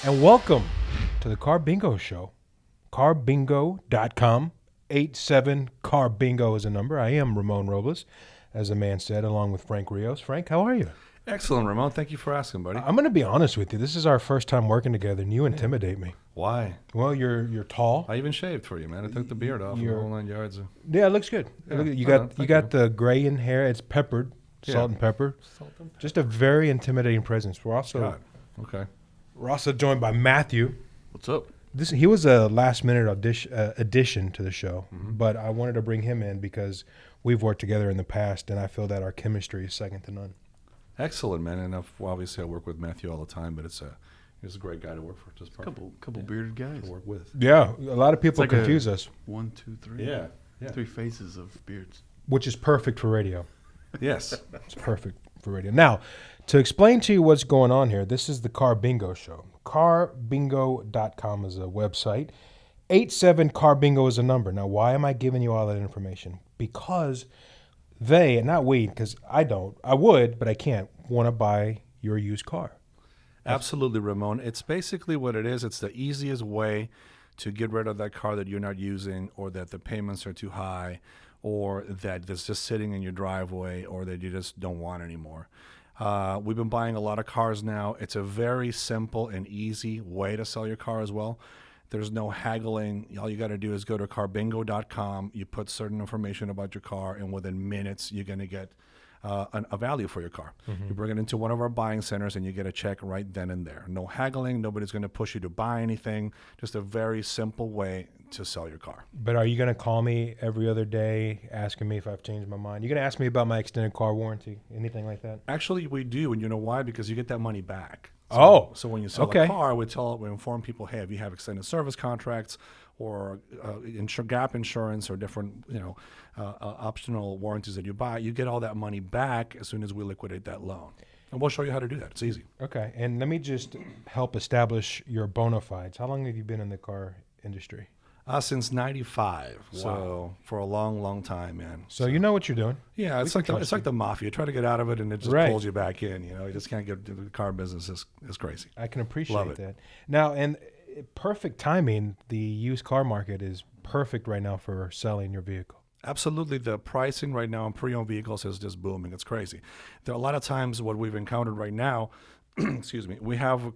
And welcome to the Carbingo Show. Carbingo.com. 87 Carbingo is a number. I am Ramon Robles, as the man said, along with Frank Rios. Frank, how are you? Excellent, Ramon. Thank you for asking, buddy. I'm going to be honest with you. This is our first time working together, and you intimidate me. Why? Well, you're tall. I even shaved for you, man. I took the beard off. The whole 9 yards. Yeah, it looks good. Yeah, You thank got the gray in hair. It's peppered, salt and pepper. Just a very intimidating presence. We're also joined by Matthew. What's up? He was a last-minute addition to the show, but I wanted to bring him in because we've worked together in the past, and I feel that our chemistry is second to none. Excellent, man. And obviously, I work with Matthew all the time, but he's a great guy to work for. Just couple bearded guys to work with. Yeah, a lot of people confuse us. 1, 2, 3. Yeah. 3 faces of beards, which is perfect for radio. Yes, it's perfect for radio. Now, to explain to you what's going on here, this is the Carbingo Show. Carbingo.com is a website. 87 Carbingo is a number. Now, why am I giving you all that information? Because they, and not we, because I would, but I can't, want to buy your used car. Absolutely, Ramon. It's basically what it is. It's the easiest way to get rid of that car that you're not using, or that the payments are too high, or that it's just sitting in your driveway, or that you just don't want anymore. We've been buying a lot of cars now. It's a very simple and easy way to sell your car as well. There's no haggling. All you got to do is go to Carbingo.com. You put certain information about your car, and within minutes, you're going to get a value for your car. You bring it into one of our buying centers, and you get a check right then and there. No haggling. Nobody's going to push you to buy anything. Just a very simple way to sell your car. But are you going to call me every other day asking me if I've changed my mind? You're going to ask me about my extended car warranty, anything like that? Actually, we do, and you know why? Because you get that money back. So when you sell a car, we inform people, hey, if you have extended service contracts or gap insurance or different, optional warranties that you buy, you get all that money back as soon as we liquidate that loan. And we'll show you how to do that. It's easy. Okay. And let me just help establish your bona fides. How long have you been in the car industry? Since '95. Wow. So for a long, long time, man. So you know what you're doing. Yeah, it's like the mafia. You try to get out of it, and it just pulls you back in. You just can't get the car business is crazy. I can appreciate that. Now, and perfect timing. The used car market is perfect right now for selling your vehicle. Absolutely. The pricing right now on pre-owned vehicles is just booming. It's crazy. There are a lot of times what we've encountered right now, excuse me, we have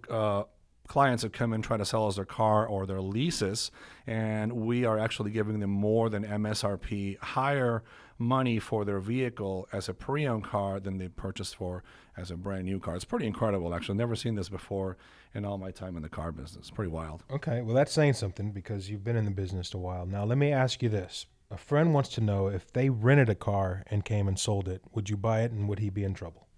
clients that come in try to sell us their car or their leases, and we are actually giving them more than MSRP, higher money for their vehicle as a pre-owned car than they purchased for as a brand new car. It's pretty incredible, actually. I've never seen this before in all my time in the car business. Pretty wild. Okay, well, that's saying something because you've been in the business a while. Now, let me ask you this. A friend wants to know if they rented a car and came and sold it, would you buy it, and would he be in trouble?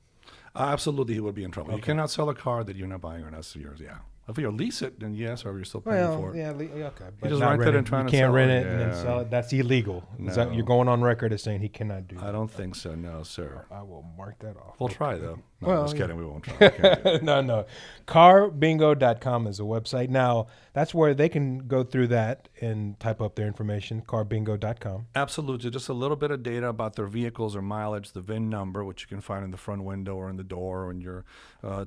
Absolutely, he would be in trouble. Okay. You cannot sell a car that you're not buying or not yours, yeah. If you lease it, then yes, or you're still paying for it. Yeah, okay. But you just rent it and trying to sell it. You can't rent it and then sell it. That's illegal. No. Is that, you're going on record as saying he cannot do that? I don't think so, no, sir. I will mark that off. We'll try, though. No, Well, just kidding. We won't try. No. Carbingo.com is a website. Now, that's where they can go through that and type up their information, carbingo.com. Absolutely. Just a little bit of data about their vehicles or mileage, the VIN number, which you can find in the front window or in the door or in your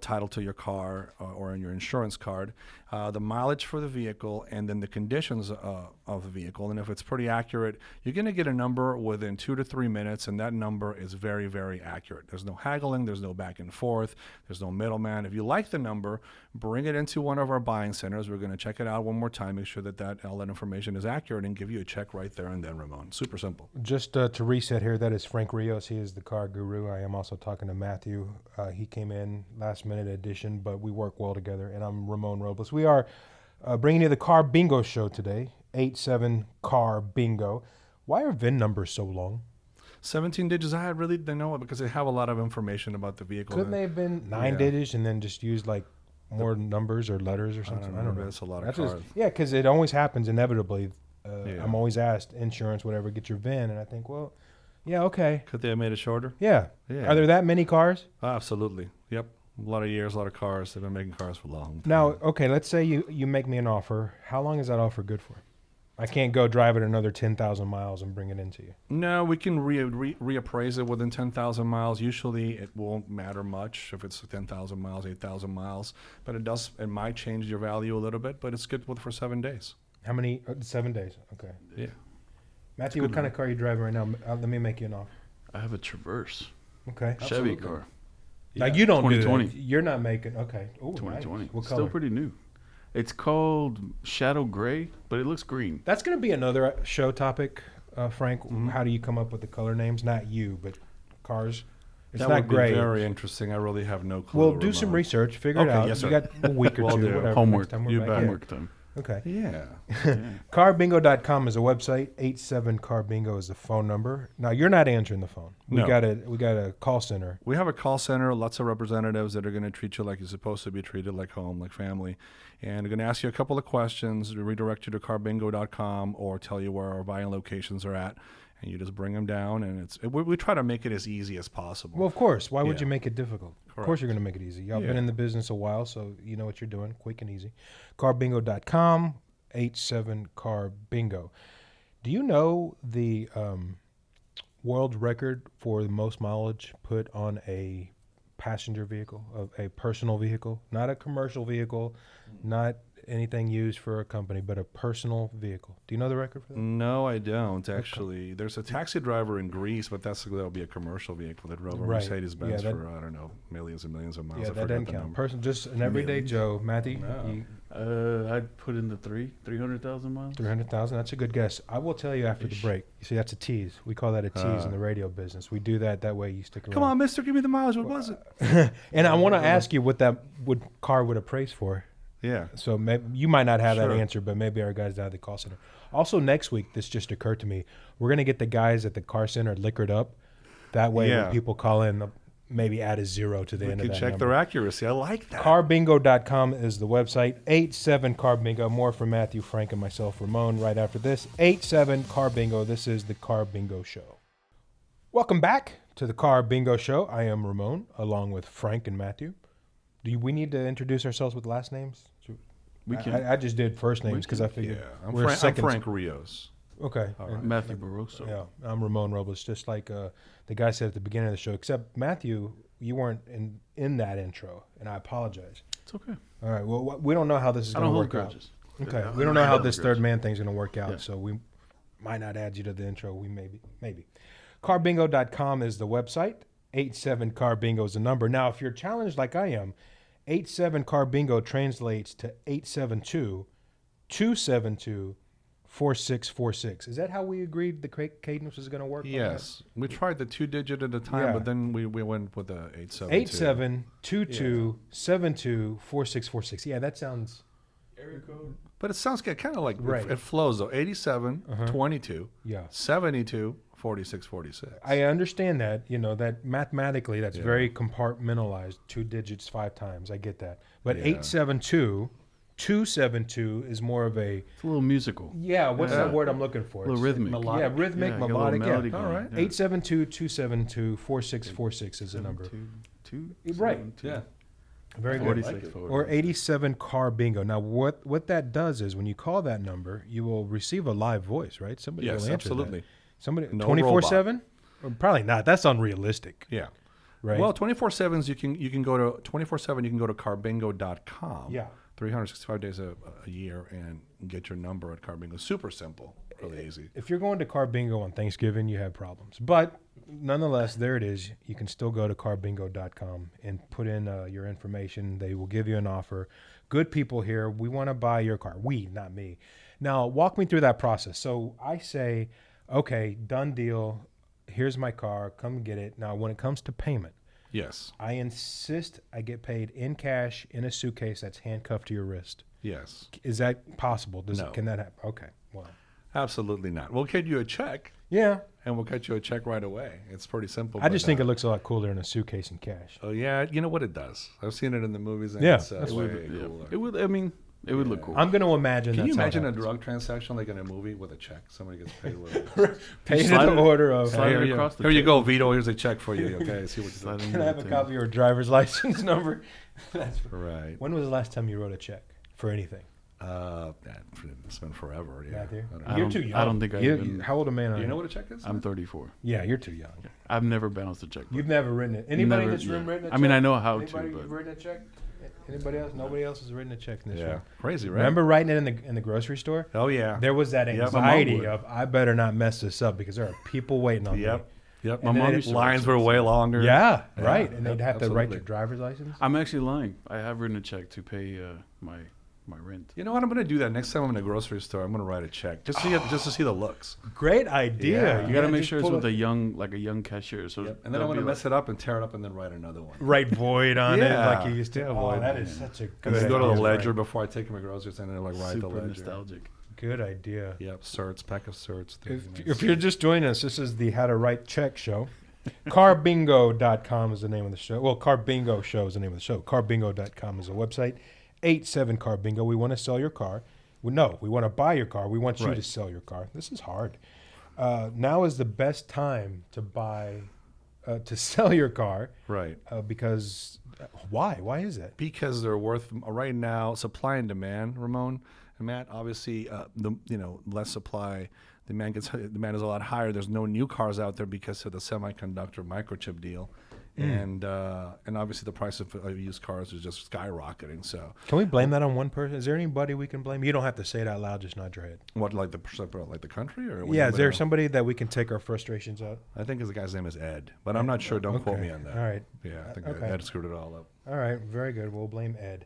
title to your car or in your insurance card. The mileage for the vehicle, and then the conditions of the vehicle. And if it's pretty accurate, you're going to get a number within 2 to 3 minutes, and that number is very, very accurate. There's no haggling. There's no back and forth. There's no middleman. If you like the number, bring it into one of our buying centers. We're going to check it out one more time, make sure that all that information is accurate, and give you a check right there and then, Ramon. Super simple. Just to reset here, that is Frank Rios. He is the car guru. I am also talking to Matthew. He came in last minute addition, but we work well together, and I'm Ramon Robles. We are bringing you the Carbingo Show today, 87 Carbingo. Why are VIN numbers so long? 17 digits. I really didn't know it because they have a lot of information about the vehicle. Couldn't they have been 9 digits and then just use like more numbers or letters or something? I don't know. That's a lot of cars. Because it always happens inevitably. I'm always asked, insurance, whatever, get your VIN. And I think, well, yeah, okay. Could they have made it shorter? Yeah. Are there that many cars? Absolutely. Yep. A lot of years, a lot of cars. They've been making cars for long time. Now, okay, let's say you make me an offer. How long is that offer good for? I can't go drive it another 10,000 miles and bring it into you. No, we can reappraise it within 10,000 miles. Usually, it won't matter much if it's 10,000 miles, 8,000 miles. But it might change your value a little bit. But it's good for 7 days. How many? 7 days. Okay. Yeah. Matthew, what kind of car are you driving right now? Let me make you an offer. I have a Traverse. Okay. Chevy Absolutely. car. Now you don't do 2020. that. You're not making. Okay. Ooh, 2020. Nice. What Still color? pretty new. It's called Shadow Gray, but it looks green. That's going to be another show topic, Frank. How do you come up with the color names? Not you, but cars. It's That not would be gray. very interesting. I really have no clue. We'll do some Ramon. research, figure it Okay, out. yes, You sir. got a week or Will two, do. whatever. Homework. Next time we're You back. bet. Yeah. Homework time. Okay. Yeah. Carbingo.com is a website. 87Carbingo is the phone number. Now you're not answering the phone. We No. got a call center. We have a call center, lots of representatives that are going to treat you like you're supposed to be treated, like home, like family. And they're going to ask you a couple of questions, redirect you to carbingo.com or tell you where our buying locations are at. And you just bring them down. And we try to make it as easy as possible. Well, of course. Why would Yeah. you make it difficult? Of course Correct. you're going to make it easy. Y'all Yeah. been in the business a while, so you know what you're doing. Quick and easy. Carbingo.com, 87Carbingo. Do you know the world record for the most mileage put on a passenger vehicle, of a personal vehicle? Not a commercial vehicle, not anything used for a company, but a personal vehicle. Do you know the record for that? No, I don't, actually. There's a taxi driver in Greece, but that'll be a commercial vehicle that drove a Right. Mercedes-Benz Yeah, that- for, I don't know, millions and millions of miles. Yeah, I that forgot doesn't the count. number. Person, just an everyday Joe. Matthew, No. you, I'd put in the 300,000 miles. 300,000. That's a good guess. I will tell you after the Ish. break. You see, that's a tease. We call that a tease in the radio business. We do that way you stick around. Come on, mister, give me the mileage. What was it? And I want to ask you what that car would appraise for. Yeah. So maybe, you might not have that Sure. answer, but maybe our guys down at the call center. Also, next week, this just occurred to me. We're going to get the guys at the car center liquored up. That way, Yeah. when people call in, they'll maybe add a zero to the We end can of that check number. their accuracy. I like that. Carbingo.com is the website. 87Carbingo. More from Matthew, Frank, and myself, Ramon, right after this. 87Carbingo. This is the Car Bingo Show. Welcome back to the Car Bingo Show. I am Ramon, along with Frank and Matthew. Do we need to introduce ourselves with last names? We can. I just did first names because I figured I'm, we're I'm second. Frank Rios. Okay. All right. Matthew Barroso. Yeah, I'm Ramon Robles, just like the guy said at the beginning of the show. Except Matthew, you weren't in that intro, and I apologize. It's okay. All right. Well, we don't know how this is I going don't to hold work out. grudges. Okay. Yeah, We don't I know how hold this grudges. third man thing's going to work out, Yeah. so we might not add you to the intro. We maybe. Carbingo.com is the website. 87Carbingo is the number. Now, if you're challenged like I am, 87Carbingo translates to 872-272-4646. Is that how we agreed the cadence was going to work? on that? Yes. We tried the 2-digit at a time, Yeah. but then we went with the 872. 8722724646. Yeah, that sounds Area code. But it sounds kind of like Right. it flows, though. 87, 22, yeah. 72, 46, 46. I understand that, that mathematically that's Yeah. very compartmentalized, 2 digits 5 times. I get that. But Yeah. 872-272 is more of a It's a little musical. what's Yeah. that word I'm looking for? A little rhythmic. Melodic. Yeah, rhythmic, Yeah, got a little melodic. melody Yeah. going. All right. Yeah. 872-272-4646 is the number. 2, Right. 7, 2. Yeah. Very good. 46. Or 87 Car Bingo. Now, what that does is when you call that number, you will receive a live voice, right? Somebody Yes, will answer absolutely. that. Somebody No 24/7? Probably not. That's unrealistic, Yeah. right? Well, 24/7s you can go to 24/7. You can go to carbingo.com. Yeah. 365 days a year and get your number at Carbingo. Super simple, really easy. If you're going to Car Bingo on Thanksgiving, you have problems. But nonetheless, there it is. You can still go to carbingo.com and put in your information. They will give you an offer. Good people here. We want to buy your car. We, not me. Now, walk me through that process. So I say, okay, done deal. Here's my car. Come get it. Now, when it comes to payment, Yes. I insist I get paid in cash in a suitcase that's handcuffed to your wrist. Yes. Is that possible? No. Can that happen? Okay. Well, Absolutely not. We'll get you a check, yeah. and we'll get you a check right away. It's pretty simple. I just think it looks. looks a lot cooler in a suitcase in cash. Oh yeah, you know what it does. I've seen it in the movies. And Yeah, it's, that's way Yeah. cooler. It would. I mean, it would look cool. I'm going to imagine Can you that's how it imagine a happens. drug transaction like in a movie with a check? Somebody gets paid with it. Paid in Slide the it- order of. slide Here it you across the Here you table. go, Vito. Here's a check for you. Okay, see what you Slide think. it Can I have a into copy of your driver's license number? That's Right. When was the last time you wrote a check for anything? It's been forever. Yeah. Matthew? I don't I know. You're don't- too young. I don't think I even- How old a man are Do you? you know what a check is? I'm 34. Yeah, you're too young. I've never bounced a checkbook. You've never written it. Anybody in Never- this room yeah. written a check? I mean, I know how Anybody to, but written a check? Anybody else? Nobody else has written a check in this room. Crazy, right? Remember writing it in the grocery store? Oh yeah. There was that Yep, my mom anxiety would. of I better not mess this up because there are people waiting on Yep. Yep. And My then mom's it- lines were way longer. me. Yeah, Yeah, right. And yep, they'd have to write absolutely. your driver's license. I'm actually lying. I have written a check to pay my rent. You know what? I'm gonna do that next time I'm in a grocery store. I'm gonna write a check just to see the looks. Great idea. Yeah. You got to make just sure it's pull with a young cashier. So Yep. And then I'm gonna mess it up and tear it up and then write another one. Write void on it Yeah. like you used to. Yeah, Oh, void. that is such a good And then go to idea, the ledger Frank. before I take my groceries and then like write the super ledger. nostalgic. Good idea. Yep. Certs, pack of certs. If you're just joining us, this is the How to Write Check show. Carbingo.com is the name of the show. Well, Carbingo show is the name of the show. Carbingo.com is a website. 87 Carbingo. We want to sell your car. We want to buy your car. We want you Right. to sell your car. This is hard. Now is the best time to sell your car right. because why? Why is that? Because they're worth right now. Supply and demand, Ramon and Matt. Obviously, less supply. Demand is a lot higher. There's no new cars out there because of the semiconductor microchip deal, and obviously the price of used cars is just skyrocketing. So, Can we blame that on one person? Is there anybody we can blame? You don't have to say it out loud. Just nod your head. what like the country or Yeah, is there anybody else? somebody that we can take our frustrations out? I think the guy's name is Ed, but I'm not sure. Don't quote me on that. All right. Yeah, I think Okay. Ed screwed it all up. All right. Very good. We'll blame Ed.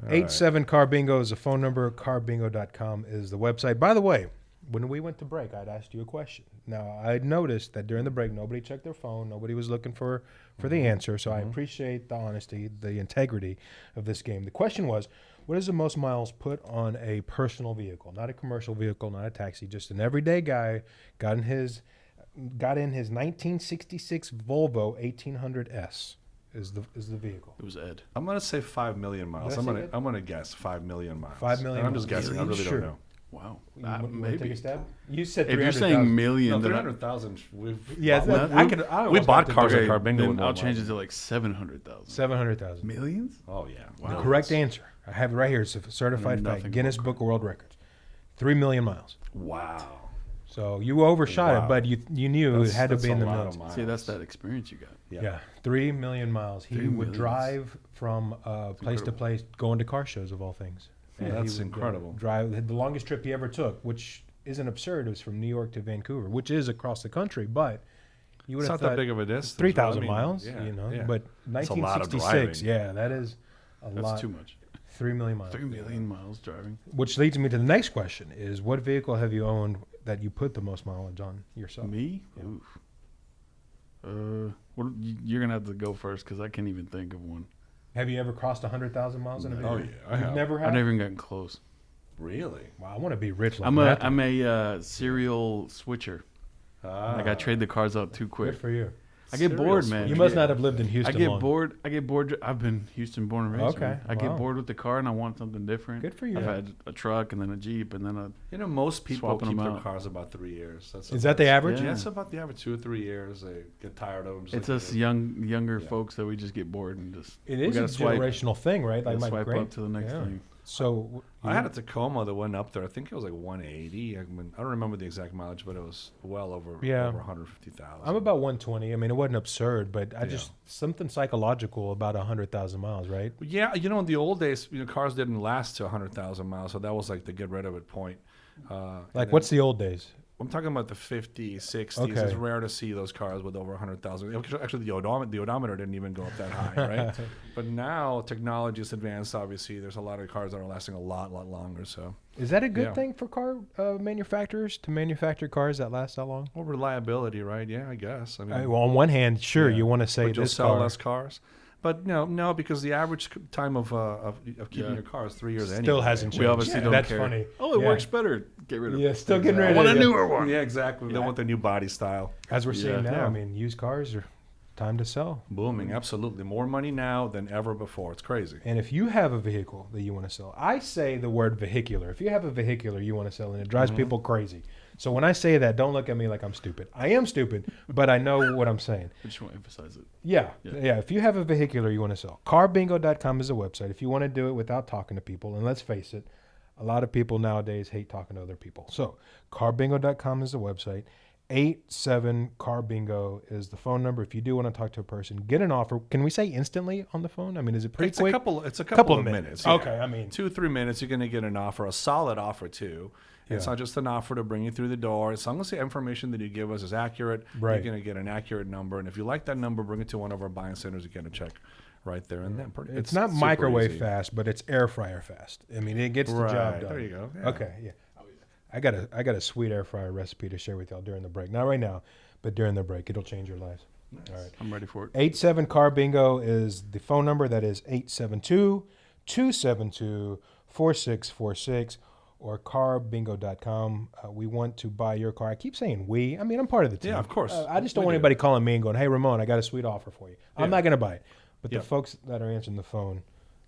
All 87 Carbingo is the phone number. Carbingo.com is the website. By the way, when we went to break, I'd asked you a question. Now, I noticed that during the break, nobody checked their phone. Nobody was looking for the answer. So I appreciate the honesty, the integrity of this game. The question was, what is the most miles put on a personal vehicle? Not a commercial vehicle, not a taxi, just an everyday guy got in his 1966 Volvo 1800S is the vehicle. It was Ed. I'm gonna say 5 million miles. Did I say Ed? I'm gonna guess 5 million miles. 5 million And I'm just miles. guessing. I really Sure. don't know. Wow. You wanna take Maybe. a stab? You said If you're 300,000. saying million, No, then 300,000. Yeah, bought- I could. I we almost bought got to cars do at it. Carbingo. then with I'll more change it miles. to like 700,000. 700,000. Millions? Oh yeah. Wow. Millions. Correct answer. I have it right here. It's a certified fact. Nothing Guinness but Book of World Records. 3 million miles. Wow. So you overshot Wow. it, but you knew That's- it had to that's be in a the lot millions. of miles. See, that's that experience you got. Yeah, 3 million miles. He 3 would millions. drive from place to incredible. place, going to car shows of all things. Yeah, And he that's would, incredible. Drive the longest trip he ever took, which isn't absurd. It was from New York to Vancouver, which is across the country, but you would It's have not thought that big of a distance. 3,000 I mean, miles, yeah, you know. yeah. But That's a lot of 1966, driving. yeah, that is a That's lot. too much. 3 million miles. 3 million miles driving. Which leads me to the next question: is what vehicle have you owned that you put the most mileage on yourself? Me? Yeah. Oof. You're gonna have to go first because I can't even think of one. Have you ever crossed 100,000 miles in a vehicle? Oh yeah, I You've have. never I've had. never even gotten close. Really? Wow, I want to be rich like I'm Matthew. a serial switcher. Like I trade the cars out too quick. Good for you. I get Serial bored, man. You must not have lived in I Houston get long. bored. I get bored. I've been Houston born and raised. Okay, man. I wow. get bored with the car and I want something different. Good for you. I've had a truck and then a Jeep and then a. You know, most people Swapping keep them their out. cars about 3 years. That's Is that the average? Yeah, Yeah. it's about the average 2 or 3 years. They get tired of them. It's us younger Yeah. folks that we just get bored and just. It we is a gotta swipe, generational thing, right? Like gotta my swipe great. up to the next yeah. thing. So I had a Tacoma that went up there. I think it was like 180. I don't remember the exact mileage, but it was well over Yeah. over 150,000. I'm about 120. I mean, it wasn't absurd, but I Yeah. just something psychological about 100,000 miles, right? Yeah, you know, in the old days, cars didn't last to 100,000 miles, so that was like the get rid of it point. Like, what's the old days? I'm talking about the 50s, 60s. Okay. It's rare to see those cars with over 100,000. Actually, the odometer didn't even go up that high, right? But now technology is advanced. Obviously, there's a lot of cars that are lasting a lot longer. So, Is that a good Yeah. thing for car manufacturers to manufacture cars that last that long? well, reliability, right? Yeah, I guess. I mean, Well, on one hand, sure, yeah. you want to say but you'll this sell car less cars. But no, because the average time of keeping Yeah. your car is 3 years. still anyway. hasn't changed. We obviously don't That's care. funny. Oh, it Yeah. works better. Get rid of it. Yeah, still getting rid I of want it. a yeah. newer one. Yeah, exactly. They Yeah. want the new body style. As we're seeing Yeah. now, Yeah. I mean, used cars are time to sell. Booming, absolutely. More money now than ever before. It's crazy. And if you have a vehicle that you want to sell, I say the word vehicular. If you have a vehicular you want to sell, and it drives people crazy. So when I say that, don't look at me like I'm stupid. I am stupid, but I know what I'm saying. I just want to emphasize it. Yeah, Yeah. yeah. If you have a vehicular you want to sell, carbingo.com is a website. If you want to do it without talking to people, and let's face it, A lot of people nowadays hate talking to other people. So carbingo.com is the website. 87Carbingo is the phone number. If you do want to talk to a person, get an offer. Can we say instantly on the phone? I mean, is it pretty quick? It's a couple of minutes. Yeah. Okay, I mean 2-3 minutes, you're going to get an offer, a solid offer too. Yeah. It's not just an offer to bring you through the door. As long as the information that you give us is accurate, Right. you're going to get an accurate number. And if you like that number, bring it to one of our buying centers. You get a check right there and then. It's not super microwave easy. fast, but it's air fryer fast. I mean, it gets the job Right. done. There you go. Yeah. Okay, yeah. I got a sweet air fryer recipe to share with y'all during the break. Not right now, but during the break. It'll change your lives. Nice. All right. I'm ready for it. 87Carbingo is the phone number. That is 872-272-4646 or carbingo.com. We want to buy your car. I keep saying we. I mean, I'm part of the team. Yeah, of course. I just don't We want do. anybody calling me and going, hey, Ramon, I got a sweet offer for you. I'm Yeah. not going to buy it. But Yeah. the folks that are answering the phone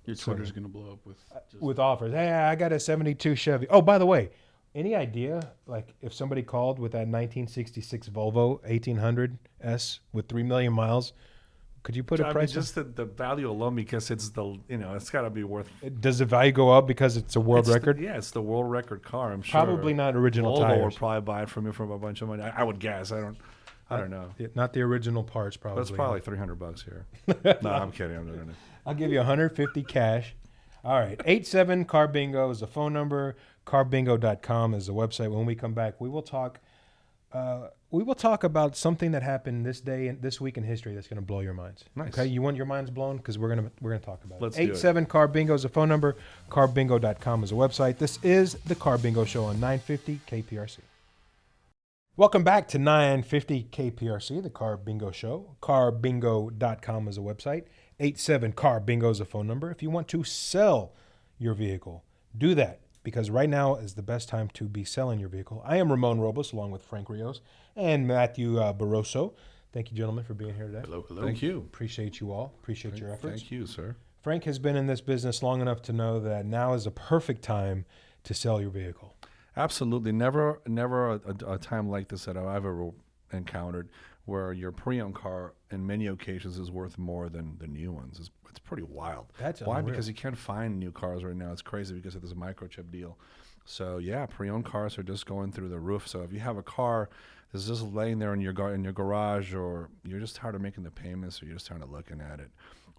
Your Twitter's gonna blow up with just with offers. Hey, I got a 72 Chevy. Oh, by the way, any idea, like, if somebody called with that 1966 Volvo 1800S with 3 million miles, could you put a I mean, price just the value alone, because it's it's got to be worth. Does the value go up because it's a world It's record? it's the world record car. I'm sure. Probably not original Volvo tires. would probably buy it from you for a bunch of money. I would guess. I don't know. Not the original parts, probably. But it's probably like $300 here. No, I'm kidding. I'm not. I'll give you 150 cash. All right. 87Carbingo is the phone number. Carbingo.com is the website. When we come back, we will talk about something that happened this day and this week in history that's going to blow your minds. Nice. Okay, you want your minds blown? Because we're gonna talk about Let's it. do it. 87Carbingo is the phone number. Carbingo.com is the website. This is the Carbingo Show on 950 KPRC. Welcome back to 950 KPRC, the Carbingo Show. Carbingo.com is the website. 87Carbingo is the phone number. If you want to sell your vehicle, do that, because right now is the best time to be selling your vehicle. I am Ramon Robles, along with Frank Rios and Matthew Barroso. Thank you, gentlemen, for being here today. hello. Thank you. Appreciate you all. Appreciate your efforts. Thank you, sir. Frank has been in this business long enough to know that now is the perfect time to sell your vehicle. Absolutely. Never a time like this that I've ever encountered where your pre-owned car in many occasions is worth more than the new ones. It's pretty wild. That's why? unreal. Because you can't find new cars right now. It's crazy because of this microchip deal. So yeah, pre-owned cars are just going through the roof. So if you have a car that's just laying there in your garage, or you're just tired of making the payments, or you're just tired of looking at it,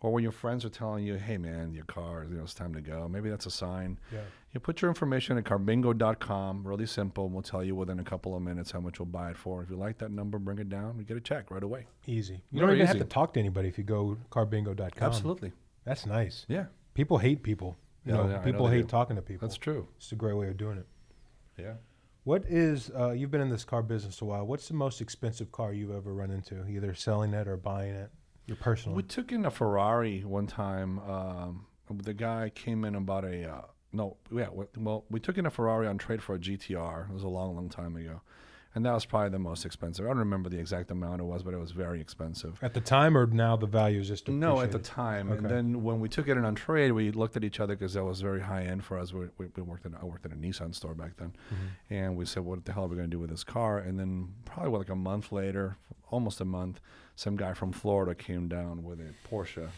or when your friends are telling you, hey man, your car, it's time to go, maybe that's a sign. Yeah. You put your information at carbingo.com, really simple. We'll tell you within a couple of minutes how much we'll buy it for. If you like that number, bring it down. We get a check right away. Easy. You Very don't even have easy. to talk to anybody if you go carbingo.com. Absolutely. That's nice. Yeah, People hate people. You Yeah, know, yeah, I people know they hate do. talking to people. that's true. It's a great way of doing it. Yeah. What is, you've been in this car business a while. What's the most expensive car you've ever run into, either selling it or buying it? Your personal. We took in a Ferrari one time. The guy came in about we took in a Ferrari on trade for a GTR. It was a long, long time ago. And that was probably the most expensive. I don't remember the exact amount it was, but it was very expensive. At the time, or now the value is just No, at the appreciated? time. Okay. And then when we took it in on trade, we looked at each other because that was very high end for us. I worked in a Nissan store back then. Mm-hmm. And we said, what the hell are we going to do with this car? And then probably like a month later, almost a month, some guy from Florida came down with a Porsche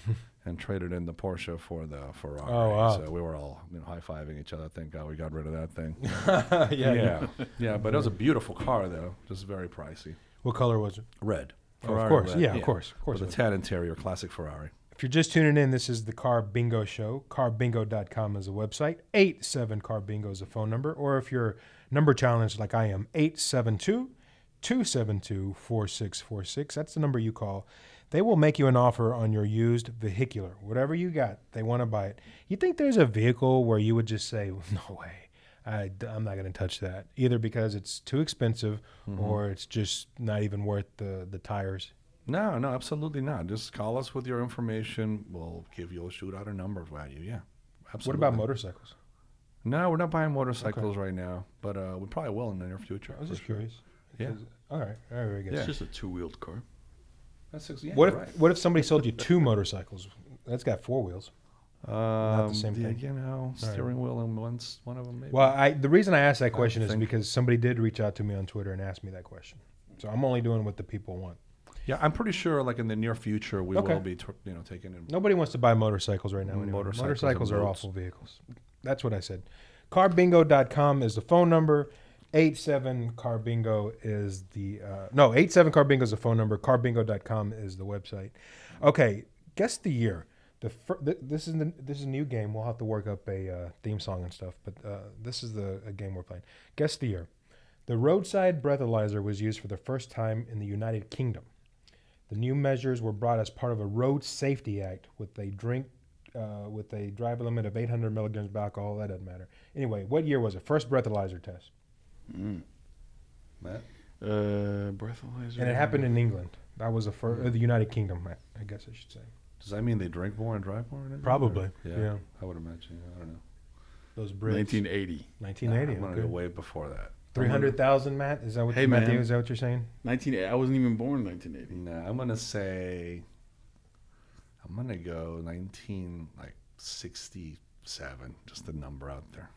and traded in the Porsche for the Ferrari. Oh, wow. So we were all high-fiving each other. Thank God we got rid of that thing. yeah. But it was a beautiful car, though. Just very pricey. What color was it? Red. Oh, Ferrari of course. red, Yeah, of course. Of course. With it a was. tad interior, classic Ferrari. If you're just tuning in, this is the Car Bingo Show. Carbingo.com is the website. 87Carbingo is the phone number. Or if you're number challenged like I am, 872-272-4646. That's the number you call. They will make you an offer on your used vehicular. Whatever you got, they want to buy it. You think there's a vehicle where you would just say, no way, I'm not going to touch that, either because it's too expensive or it's just not even worth the tires? No, absolutely not. Just call us with your information. We'll give you a shootout or number value. Yeah, absolutely. What about motorcycles? No, we're not buying motorcycles right now, but we probably will in the near future. I was for just sure. curious. Yeah. All right. Very good. Yeah. It's just a two-wheeled car. What if somebody sold you two motorcycles? That's got four wheels. Not the same thing. Steering wheel and one of them maybe. Well, the reason I asked that question is think- because somebody did reach out to me on Twitter and ask me that question. So I'm only doing what the people want. Yeah, I'm pretty sure like in the near future we Okay. will be taking in. Nobody wants to buy motorcycles right now. Anyway. Motorcycles Motorcycles and are boats. awful vehicles. That's what I said. Carbingo.com is the phone number. 87Carbingo is the 87Carbingo is the phone number. Carbingo.com is the website. Okay, guess the year. This is a new game. We'll have to work up a theme song and stuff, but this is a game we're playing. Guess the year. The roadside breathalyzer was used for the first time in the United Kingdom. The new measures were brought as part of a Road Safety Act with a driver limit of 800 milligrams of alcohol. That doesn't matter. Anyway, what year was it? First breathalyzer test. Matt? Breathalyzer. And it happened in England. That was the United Kingdom, I guess I should say. Does that mean they drink more and drive more? Probably. Or? Yeah. I would imagine. I don't know. Those Brits. 1980. 1980. I'm going to go way before that. 300,000, Matt? Is that what man. Is that what you're saying? 1980. I wasn't even born in 1980. No, I'm going to say, I'm going to go 1967. Just a number out there.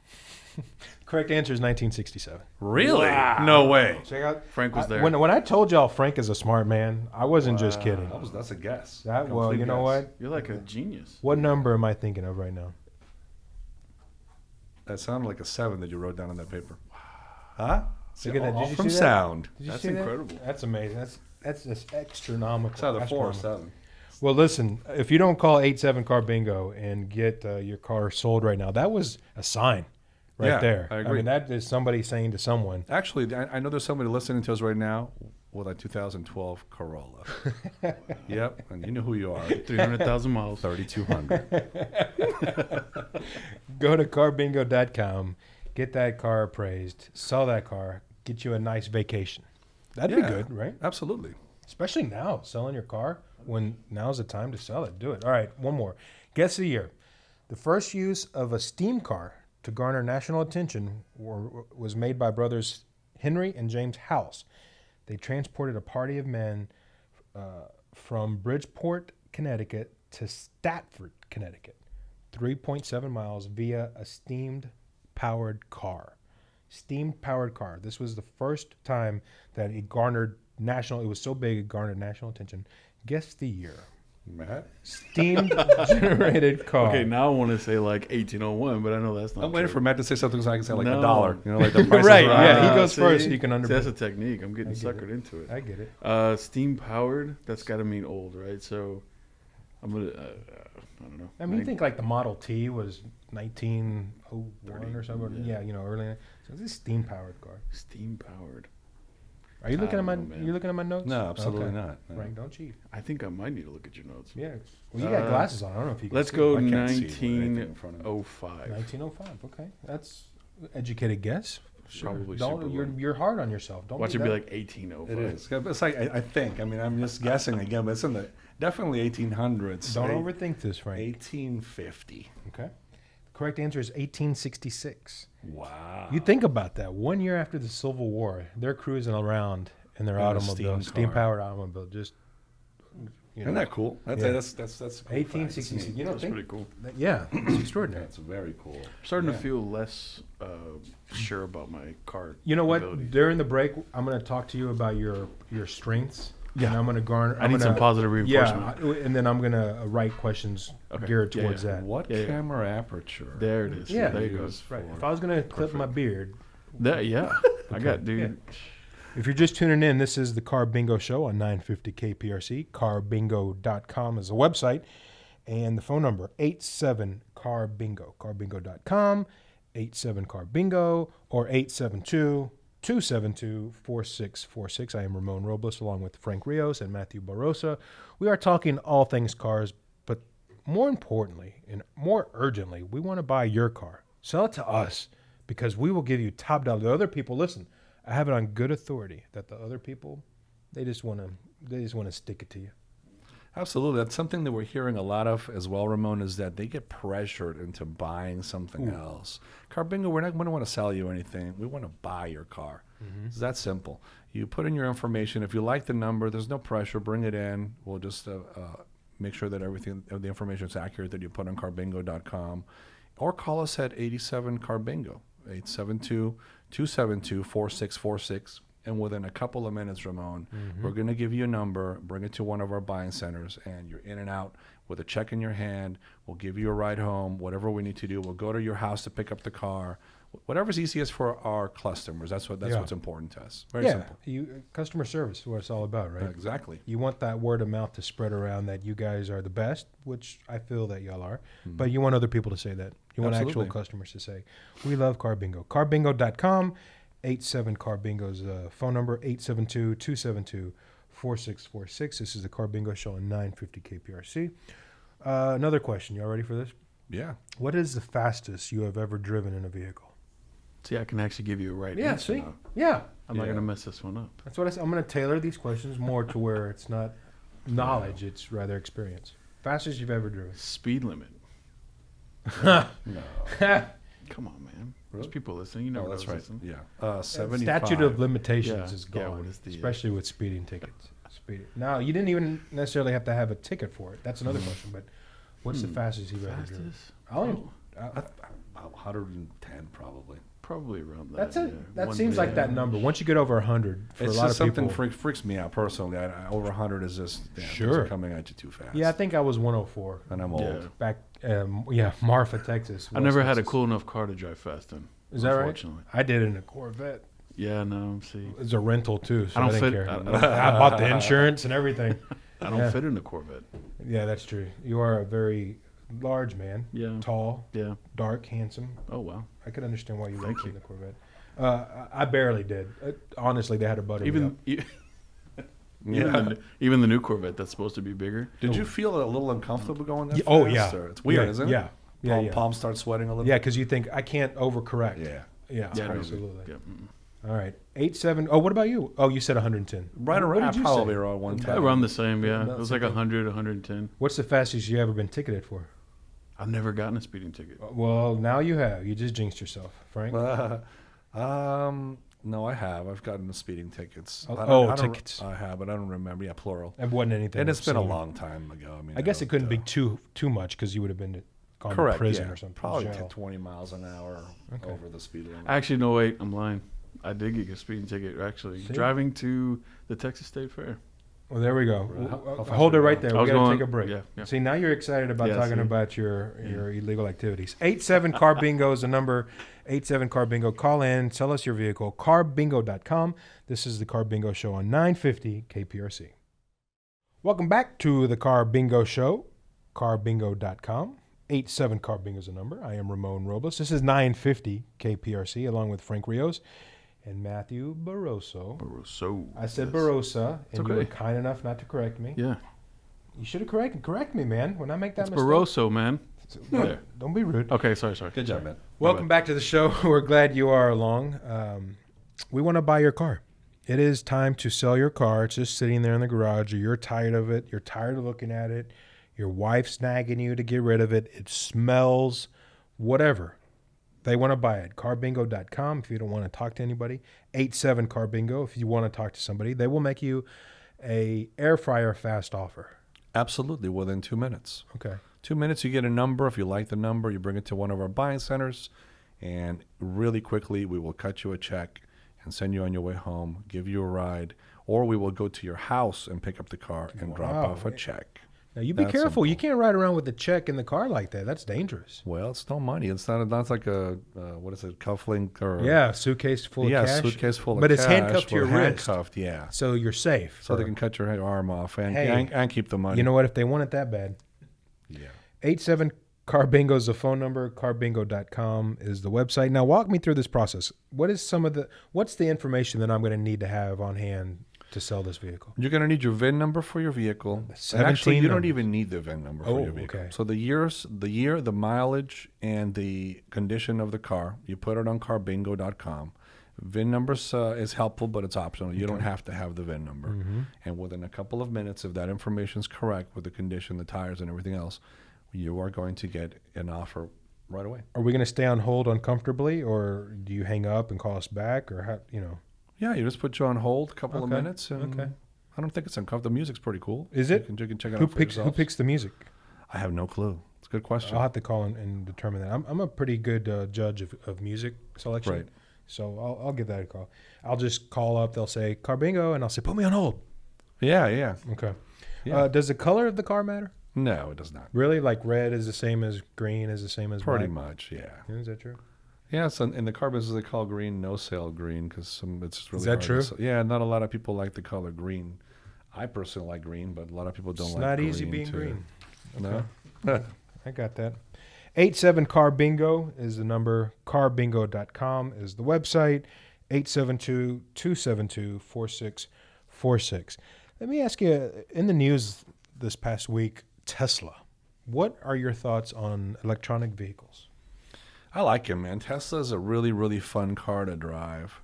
Correct answer is 1967. Really? Wow. No way. Check out. Frank was there. When I told y'all Frank is a smart man, I wasn't just kidding. That's a guess. Well, you know what? You're like a genius. What number am I thinking of right now? That sounded like a 7 that you wrote down on that paper. Huh? Look at that. Did you From see that? sound. Did you That's see that? incredible. That's amazing. That's just astronomical. It's either 4 or Astronomical. 7. Well, listen, if you don't call 87 Carbingo and get your car sold right now, that was a sign right there. I agree. mean, that is somebody saying to someone. Actually, I know there's somebody listening to us right now with a 2012 Corolla. Yep, and you know who you are. 300,000 miles. 3,200. Go to carbingo.com, get that car appraised, sell that car, get you a nice vacation. That'd be good, right? Absolutely. Especially now, selling your car when now's the time to sell it. Do it. All right, one more. Guess the year. The first use of a steam car to garner national attention was made by brothers Henry and James House. They transported a party of men from Bridgeport, Connecticut to Stratford, Connecticut, 3.7 miles via a steam-powered car. Steam-powered car. This was the first time that it garnered it was so big it garnered national attention. Guess the year. Matt? Steam-generated car. Okay, now I want to say like 1801, but I know that's not I'm waiting true. for Matt to say something so I can say like No. $1. You know, like the price Right, is right. yeah, he goes See? first. He can See, that's a technique. I'm getting I get suckered into it. I get it. Steam powered, that's got to mean old, right? So I'm going to, I don't know. I mean, you think like the Model T was 1901 or something? Yeah, early. So this is steam-powered car. Steam powered. Are you looking at my? don't know, man. You looking at my notes? No, absolutely Okay. not. No. Frank, don't cheat. I think I might need to look at your notes. Yeah. Well, you got glasses on. I don't know if you can. Let's see. go I can't see with anything in front of me. 1905. 1905. Okay, that's an educated guess. Probably Don't. super You're hard on yourself. Don't. Watch be it be that- like 1805. It is. It's like, I think. I mean, I'm just guessing again, but it's in the definitely 1800s. Don't overthink this, Frank. 1850. Okay. The correct answer is 1866. Wow. You think about that. 1 year after the Civil War, they're cruising around in their In a automobile, steam car. powered automobile. Just. Isn't that cool? That's Yeah. that's cool fact. 1866. You know, That's pretty cool. yeah, it's extraordinary. That's very cool. I'm starting Yeah. to feel less sure about my car. You know what? ability. During the break, I'm going to talk to you about your strengths. Yeah. And I'm going to garner. I need some positive reinforcement. Yeah, and then I'm going to write questions Okay. geared Yeah, towards yeah. that. What Yeah. camera aperture? There it is. Yeah. There you go. Use Right. for- If I was going to clip my beard, Yeah. I got, dude. if you're just tuning in, this is the Car Bingo Show on 950 KPRC. Carbingo.com is the website. And the phone number, 87-CAR-BINGO. Carbingo.com, 87-CAR-BINGO, or 872-272-4646. I am Ramon Robles, along with Frank Rios and Matthew Barrosa. We are talking all things cars, but more importantly and more urgently, we want to buy your car. Sell it to us, because we will give you top dollar. The other people, listen, I have it on good authority that the other people, they just want to stick it to you. Absolutely. That's something that we're hearing a lot of as well, Ramon, is that they get pressured into buying something else. Carbingo, we don't want to sell you anything. We want to buy your car. It's that simple. You put in your information. If you like the number, there's no pressure. Bring it in. We'll just make sure that the information is accurate that you put on carbingo.com. Or call us at 87-CARBINGO, 872-272-4646. And within a couple of minutes, Ramon, we're going to give you a number, bring it to one of our buying centers, and you're in and out with a check in your hand. We'll give you a ride home, whatever we need to do. We'll go to your house to pick up the car. whatever's easiest for our customers. That's Yeah. what's important to us. Very Yeah, simple. customer service is what it's all about, right? Exactly. You want that word of mouth to spread around that you guys are the best, which I feel that y'all are. But you want other people to say that. You want actual Absolutely. customers to say, we love Carbingo. Carbingo.com, 87-Carbingo's phone number, 872-272-4646. This is the Carbingo Show on 950 KPRC. Another question. You all ready for this? Yeah. What is the fastest you have ever driven in a vehicle? See, I can actually give you a right Yeah, answer see? now. Yeah. I'm not Yeah. going to mess this one up. That's what I said. I'm going to tailor these questions more to where it's not knowledge, it's rather experience. Fastest you've ever driven. Speed limit. No. Come on, man. Really? There's people listening. You know Oh, that's right. listening. Yeah. 75. Statute of limitations Yeah. is Yeah, gone, what is the, especially with speeding tickets. Now, you didn't even necessarily have to have a ticket for it. That's another question, but what's the fastest you've ever driven? Fastest? I'll- About 110 probably. Probably around that. That's it. yeah. That seems like that number. Once you get over 100, for It's a lot just of something people. freaks me out personally. Over 100 is just things Sure. are coming at you too fast. Yeah, I think I was 104 And I'm old. Yeah. back. Marfa, Texas. I never West had a Texas. cool enough car to drive fast in. Is that right? Unfortunately. I did it in a Corvette. Yeah, no, see. It was a rental too, so I I, don't didn't fit- care. I bought the insurance and everything. I don't Yeah. fit in a Corvette. Yeah, that's true. You are a very large man, Yeah. tall, Yeah. dark, handsome. Oh, wow. I could understand why you Thank liked you. in the Corvette. I barely did. Honestly, they had a butter me Even up. Yeah. even the new Corvette that's supposed to be bigger. Did you feel a little uncomfortable going that Yeah, fast? oh yeah, Or it's weird, yeah, isn't it? Yeah, yeah, yeah. Palms start sweating a little Yeah, because you think I can't overcorrect. bit. Yeah. Yeah, Yeah, no, absolutely. Yeah. Mm. All right, 87. Oh, what about you? Oh, you said 110. Right What around, did you probably say? around 110. Around the same, yeah. About It was like something. 100, 110. What's the fastest you ever been ticketed for? I've never gotten a speeding ticket. Well, now you have. You just jinxed yourself, Frank. No, I have. I've gotten the speeding tickets. Oh, I don't- tickets. I have, but I don't remember. Yeah, plural. It wasn't anything. And it's been a obscene. long time ago. I mean, I guess it couldn't don't, be too much because you would have been gone correct. to prison yeah. or something. Probably jail. 20 miles an hour Okay. over the speed limit. Actually, no, wait. I'm lying. I did get a speeding ticket, actually. See? Driving to the Texas State Fair. Well, there we go. How fast Hold it were you right going? there. I We was got to going- take a break. yeah, yeah. See, now you're excited about Yeah, talking see? about your illegal activities. 87-Carbingo is the number. 87-Carbingo. Call in. Sell us your vehicle. Carbingo.com. This is the Car Bingo Show on 950 KPRC. Welcome back to the Car Bingo Show. Carbingo.com. 87-Carbingo is the number. I am Ramon Robles. This is 950 KPRC along with Frank Rios and Matthew Barroso. Barroso. I said Yes. Barossa, and you were okay. kind enough not to correct me. Yeah. You should have correct me, man. When I make that It's mistake. Barroso, man. No, Yeah. don't be rude. Okay, sorry. Good job, man. Welcome back to the show. We're glad you are along. We want to buy your car. It is time to sell your car. It's just sitting there in the garage, or you're tired of it. You're tired of looking at it. Your wife's nagging you to get rid of it. It smells, whatever. They want to buy it. Carbingo.com if you don't want to talk to anybody. 87-Carbingo if you want to talk to somebody. They will make you a air fryer fast offer. Absolutely, within 2 minutes. Okay. 2 minutes, you get a number. If you like the number, you bring it to one of our buying centers, and really quickly, we will cut you a check and send you on your way home, give you a ride, or we will go to your house and pick up the car and drop Wow. off a check. Now, you be That's careful. You simple. can't ride around with a check in the car like that. That's dangerous. Well, it's no money. It's not like a what is it, cufflink or Yeah, suitcase full of cash. suitcase full of but cash. it's handcuffed to your We're wrist, handcuffed, yeah. so you're safe. So they can cut your arm off and, Hey, and keep the money. You know what? If they want it that bad, Yeah. 87-Carbingo is the phone number. Carbingo.com is the website. Now, walk me through this process. What's the information that I'm going to need to have on hand to sell this vehicle? You're going to need your VIN number for your vehicle. And 17 actually, you don't numbers. even need the VIN number for Oh, your vehicle. okay. So the year, the mileage, and the condition of the car, you put it on Carbingo.com. VIN number is helpful, but it's optional. You don't have to have the VIN number. Mm-hmm. And within a couple of minutes, if that information is correct with the condition, the tires, and everything else, you are going to get an offer right away. Are we going to stay on hold uncomfortably, or do you hang up and call us back, or how? Yeah, you just put you on hold a couple of Okay, minutes. And okay. I don't think it's uncomfortable. The music's pretty cool. Is it? You can check it Who out for picks yourself. the music? I have no clue. It's a good question. I'll have to call and determine that. I'm a pretty good judge of music selection. Right. So I'll give that a call. I'll just call up. They'll say Carbingo, and I'll say put me on hold. Yeah. Okay. Yeah. Does the color of the car matter? No, it does not. Really? Like red is the same as green is the same as Pretty black? much, yeah. Is that true? Yeah, so in the car business they call green no sale green because it's really Is that hard to true? sell. Yeah, not a lot of people like the color green. I personally like green, but a lot of people don't It's like not green. easy being too. green. No? I got that. 87 Carbingo is the number. Carbingo.com is the website. 872-272-4646. Let me ask you, in the news this past week, Tesla. What are your thoughts on electronic vehicles? I like him, man. Tesla's a really, really fun car to drive.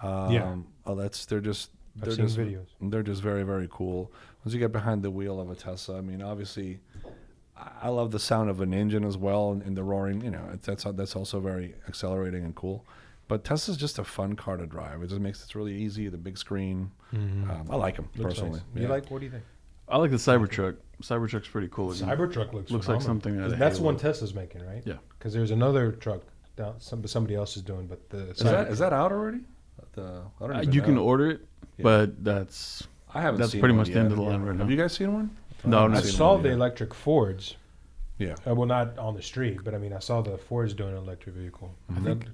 Yeah. They're just I've seen videos. They're just very, very cool. Once you get behind the wheel of a Tesla, I mean, obviously, I love the sound of an engine as well, and the roaring. You know, that's also very accelerating and cool. But Tesla's just a fun car to drive. It just makes it really easy. The big screen. I like them Looks personally. nice. What do you think? I like the Cybertruck. Cybertruck's pretty cool. Cybertruck looks like phenomenal. something out of That's Halo. one Tesla's making, right? Yeah. Because there's another truck down somebody else is doing, but the Is that out already? I don't even You know. can order it, Yeah. but that's I haven't that's seen pretty one much the yet. end of the line right now. Have you guys seen one? No, haven't not I seen saw one the yet. electric Fords. Yeah. Well, not on the street, but I mean, I saw the Fords doing an electric vehicle. I think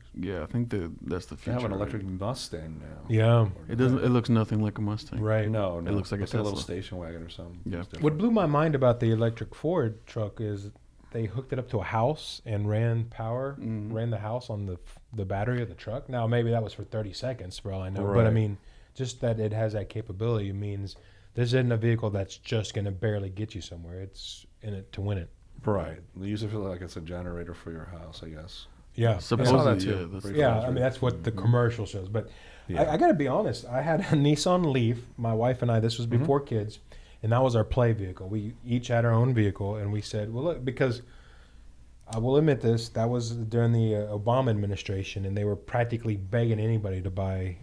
that's the They future. have an right? electric Mustang now. Yeah, It doesn't. It looks nothing like a Mustang. right. No, It looks like a a little Tesla. station wagon or something. Yeah. It's different. What blew my mind about the electric Ford truck is they hooked it up to a house and ran the house on the battery of the truck. Now, maybe that was for 30 seconds for all I know. But I Right. mean, just that it has that capability means this isn't a vehicle that's just going to barely get you somewhere. It's in it to win it. Right. They use it for like it's a generator for your house, I guess. Yeah. Supposedly, that too. yeah. That's, Pretty Yeah, fast, I mean, right? that's what the commercial shows. But Yeah. I got to be honest. I had a Nissan Leaf. My wife and I, this was before kids, and that was our play vehicle. We each had our own vehicle, and we said, well, look, because I will admit this, that was during the Obama administration, and they were practically begging anybody to buy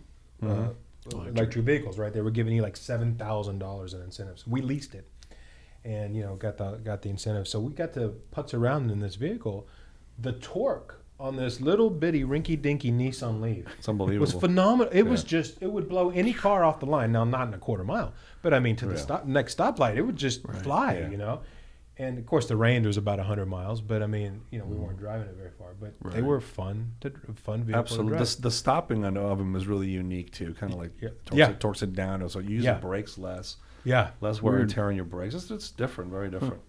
electric vehicles, right? They were giving you like $7,000 in incentives. We leased it and, got the incentive. So we got to putz around in this vehicle. The torque on this little bitty rinky-dinky Nissan Leaf It's unbelievable. was phenomenal. It was just, it would blow any car off the line. Now, not in a quarter mile, but I mean, to the next stoplight, it would just fly, Yeah. And of course, the range was about 100 miles, but I mean, we weren't driving it very far. But they were fun vehicle to Absolutely. drive. The stopping of them is really unique too. Kind of like Yeah. torques it down, so you use the brakes less. Yeah, Less wear and tear on your brakes. It's different, very different.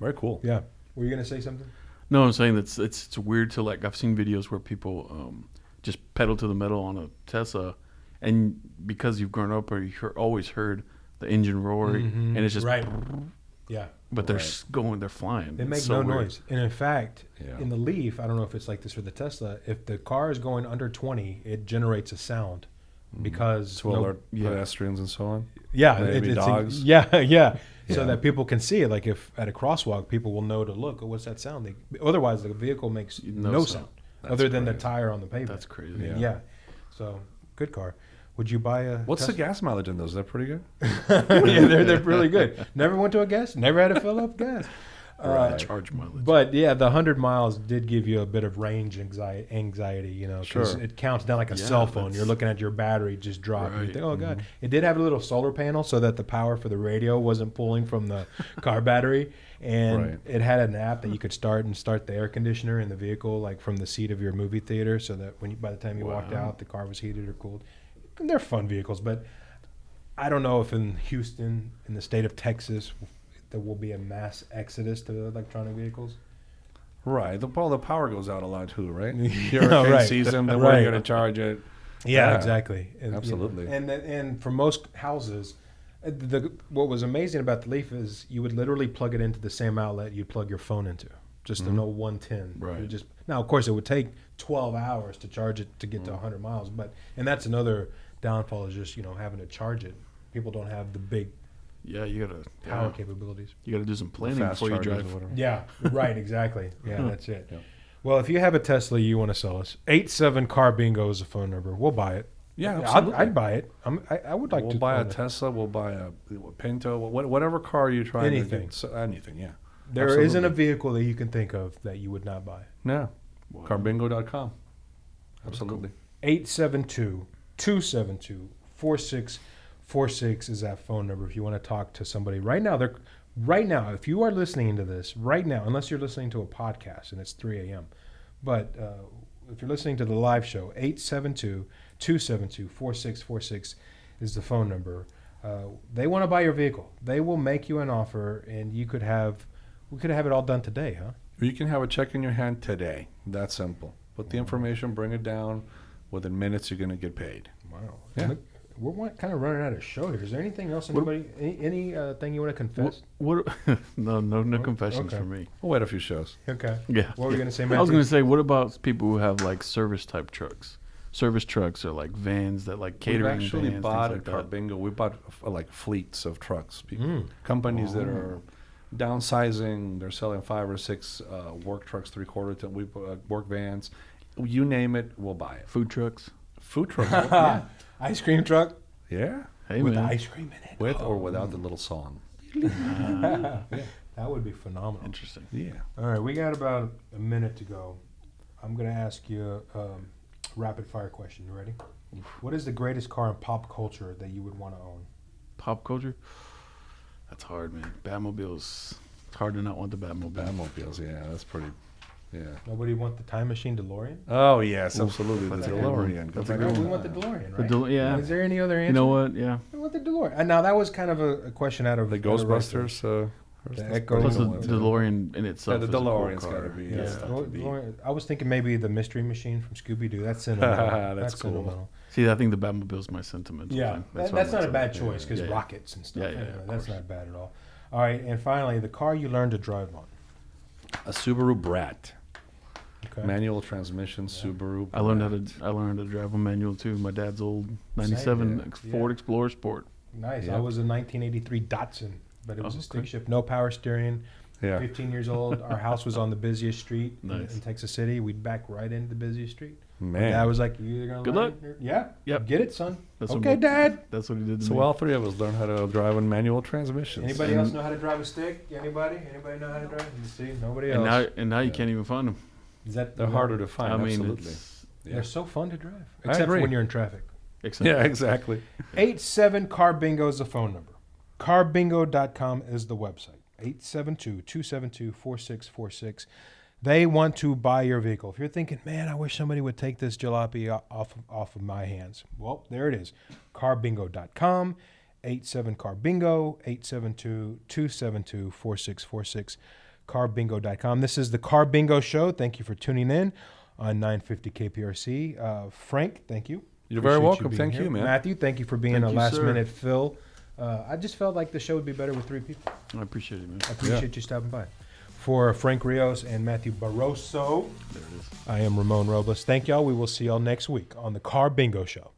Very cool. yeah. Were you gonna say something? No, I'm saying that it's weird to like. I've seen videos where people just pedal to the metal on a Tesla, and because you've grown up or always heard the engine roaring, and it's just right. Yeah, But they're they're flying. they It's make so no weird. noise. And in fact, Yeah. in the Leaf, I don't know if it's like this for the Tesla. If the car is going under 20, it generates a sound because To alert pedestrians and so on. Yeah, Maybe dogs. Yeah. So Yeah. that people can see it. Like if at a crosswalk, people will know to look. Oh, what's that sound? Otherwise, the vehicle makes no sound That's other than the crazy. tire on the pavement. That's crazy. Yeah. So good car. Would you buy a? What's the Tesla? gas mileage in those? Is that pretty good? Yeah, they're really good. Never went to a gas. Never had to fill up gas. Charge mileage. But yeah, the 100 miles did give you a bit of range anxiety, because Sure. it counts down like a cell phone. You're looking at your battery just drop. And you Right. think, oh god. It did have a little solar panel so that the power for the radio wasn't pulling from the car battery, and Right. it had an app that you could start the air conditioner in the vehicle, like from the seat of your movie theater, so that by the time you walked out, the car was heated or cooled. And they're fun vehicles, but I don't know if in Houston, in the state of Texas, there will be a mass exodus to electronic vehicles. Right. The power goes out a lot too, right? Yeah, Hurricane right. season, then Right. where are you going to charge it? Yeah, Yeah, exactly. And, absolutely. And for most houses, what was amazing about the Leaf is you would literally plug it into the same outlet you'd plug your phone into, just an old 110. Right. Now, of course, it would take 12 hours to charge it to get to 100 miles, and that's another downfall is just having to charge it. People don't have the big Yeah, you gotta power capabilities. You gotta do some planning Fast before you chargers drive. or whatever. Yeah, right, exactly. Yeah, that's it. Yeah. Well, if you have a Tesla you want to sell us, 87 Carbingo is the phone number. We'll buy it. Yeah, I'd, absolutely. I'd buy it. I would like We'll to buy a own it. Tesla. We'll buy a Pinto. Whatever car you're trying Anything. to get. So, anything, yeah. There Absolutely. isn't a vehicle that you can think of that you would not buy. No. Carbingo.com. Absolutely. 872-272-4646 is that phone number if you want to talk to somebody right now. Right now, if you are listening to this right now, unless you're listening to a podcast and it's 3 a.m., but if you're listening to the live show, 872-272-4646 is the phone number. They want to buy your vehicle. They will make you an offer, and we could have it all done today, huh? You can have a check in your hand today. That simple. Put the information, bring it down. Within minutes, you're going to get paid. Wow. Yeah. Look, we're kind of running out of show here. Is there anything else? Anybody? Any thing you want to confess? What? No confessions Okay. for me. We'll wait a few shows. Okay. Yeah. What were you going to say, Matthew? I was going to say, what about people who have like service type trucks? Service trucks or like vans that like catering We've actually vans, bought things at like that. Carbingo. We bought like fleets of trucks. People, Mm. companies that are downsizing. They're selling 5 or 6 work trucks, 3/4 ton. We work vans. You name it, we'll buy it. Food trucks. Food trucks. Yeah. Ice cream truck Yeah. Hey with man. ice cream in it. With or without the little song. Yeah, that would be phenomenal. Interesting. Yeah. All right, we got about a minute to go. I'm going to ask you a rapid fire question. You ready? What is the greatest car in pop culture that you would want to own? Pop culture. That's hard, man. Batmobiles. It's hard to not want the Batmobile. Batmobiles, yeah, that's pretty. Yeah. Nobody want the time machine DeLorean? Oh yes, absolutely. That's The a good one. DeLorean. That's Go a back good in We one. want the time. DeLorean, The right? yeah. Is there any other answer? You know what? Yeah. We want the DeLorean. And now that was kind of a question out of The out of Ghostbusters. The that's Echo. pretty Plus the cool. DeLorean in Yeah, itself. the is a cool DeLorean's car. gotta be. Yeah, That's stuff to be. DeLorean. I was thinking maybe the mystery machine from Scooby Doo. That's sentimental. That's cool. sentimental. See, I think the Batmobile's my sentimental Yeah, thing. that's why I'm not a bad sentimental. choice because Yeah, yeah. rockets and stuff. Yeah, yeah, Anyway, of that's course. not bad at all. All right, and finally, the car you learned to drive on. A Subaru Brat. Okay. Manual transmission Subaru. I learned how to Brat. drive a manual too. My dad's old '97 yeah. Ford Explorer Sport. Nice. I Yep. was a 1983 Datsun, but it was Oh, a stick okay. shift, no power steering. Yeah. 15 years old. Our house was on the busiest street Nice. in Texas City. We'd back right into the busiest street. Man. Dad was like, "You either gonna Good learn luck. it or-" Yeah. Yep. Get it, son. That's what Okay, my- Dad. That's what he did to So me. all 3 of us learned how to drive a manual transmission. Anybody else know how to drive a stick? Anybody? Anybody know how to drive? You see, nobody else. and now you Yeah. can't even find them. Is that They're harder to find. I mean, absolutely. They're so fun to drive, I except for agree. when you're in traffic. Except Yeah, exactly. 87 Carbingo is the phone number. Carbingo.com is the website. 872-272-4646. They want to buy your vehicle. If you're thinking, man, I wish somebody would take this jalopy off of my hands. Well, there it is. Carbingo.com, 87-CARBINGO, 872-272-4646, carbingo.com. This is the Carbingo Show. Thank you for tuning in on 950 KPRC. Frank, thank you. You're very Appreciate welcome. being Thank here. you, man. Matthew, thank you for being Thank a you, last sir. minute fill. I just felt like the show would be better with 3 people. I appreciate it, man. I appreciate you stopping by. For Frank Rios and Matthew Barroso, There it is. I am Ramon Robles. Thank y'all. We will see y'all next week on the Car Bingo Show.